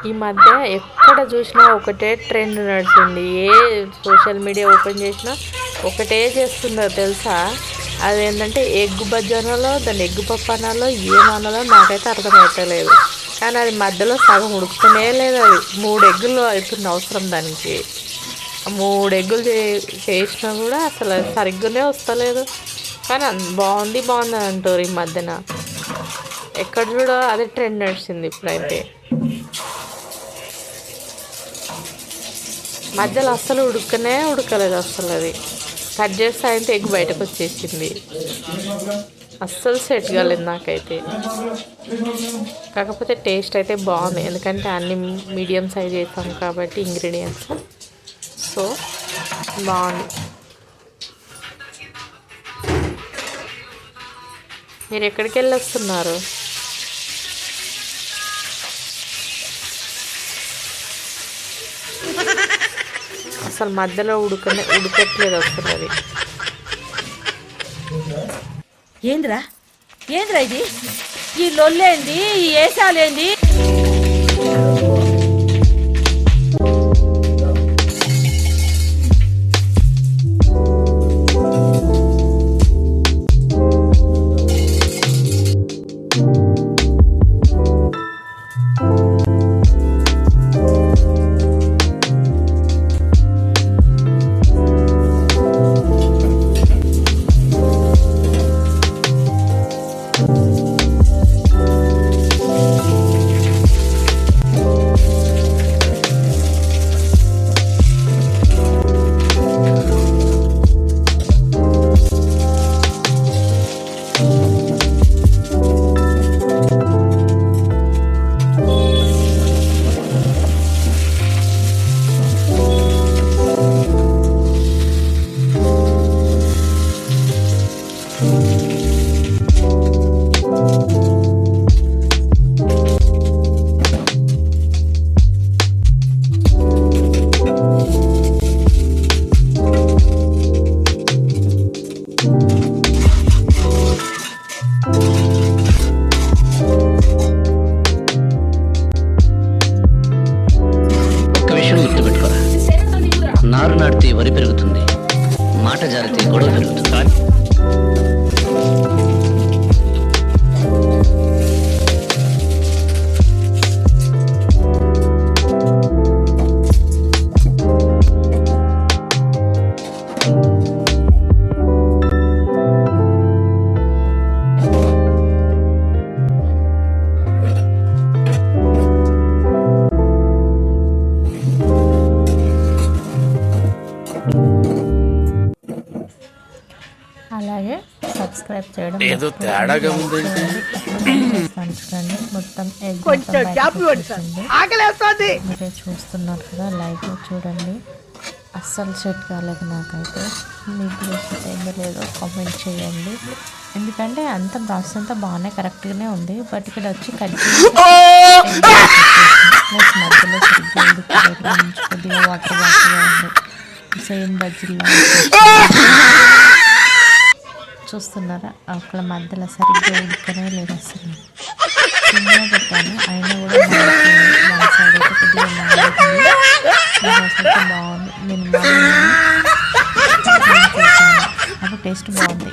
ఈ మధ్య ఎక్కడ చూసినా ఒకటే ట్రెండ్ నడిచింది. ఏ సోషల్ మీడియా ఓపెన్ చేసినా ఒకటే చేస్తున్నారు తెలుసా. అదేంటంటే ఎగ్ బజ్జనాలో దాన్ని ఎగ్ పప్పు అనాలో ఏమనాలో నాకైతే అర్థమవుతలేదు. కానీ అది మధ్యలో సగం ఉడుకుతూనే లేదు. అది 3 ఎగ్గులు అవుతుంది అవసరం దానికి. 3 ఎగ్గులు చేసినా కూడా అసలు సరిగ్గానే వస్తలేదు. కానీ బాగుంది బాగుంది అంటారు ఈ మధ్యన. ఎక్కడ చూడ అదే ట్రెండ్ నడిచింది ఇప్పుడైతే. మధ్యలో అస్సలు ఉడకలేదు అస్సలు. అది కట్ చేస్తే అయితే ఎగ్ బయటకు వచ్చేసింది. అస్సలు సెట్ కాలేదు నాకైతే. కాకపోతే టేస్ట్ అయితే బాగుంది, ఎందుకంటే అన్ని మీడియం సైజ్ వేసాం కాబట్టి ఇంగ్రీడియంట్స్. సో బాగుంది. మీరు ఎక్కడికి వెళ్ళి వస్తున్నారు? అసలు మధ్యలో ఉడకట్లేదు అసలు. అది ఏంద్రా ఇది? ఈ లొల్లేంది? ఈ ఏసాలేంది? నారు నాటితే వరి పెరుగుతుంది, మాట జారితే గొడవ పెరుగుతుంది. అలాగే సబ్స్క్రైబ్ చేయడం ఏదో తేడాగా ఉంది. మొత్తం మీరే చూస్తున్నారు కదా. లైవ్ చూడండి. అస్సలు సెట్ కాలేదు నాకైతే. మీకు సెట్ అయిందో లేదో కామెంట్ చేయండి. ఎందుకంటే అంత ప్రాసెస్ అంతా బాగానే కరెక్ట్గానే ఉంది. బట్ ఇక్కడ వచ్చి కట్ చేసి మధ్యలో కొద్దిగా వాటర్ ఉంది. సేమ్ బజ్జీలా చూస్తున్నారా. అక్కడ మధ్యలో సరిగ్గా ఉడకనే లేదు అసలు. చిన్నగా పెట్టాను అయినా కూడా మన సైడ్ అయితే కొద్దిగా బాగుంది. నేను చేశాను. అది టేస్ట్ బాగుంది.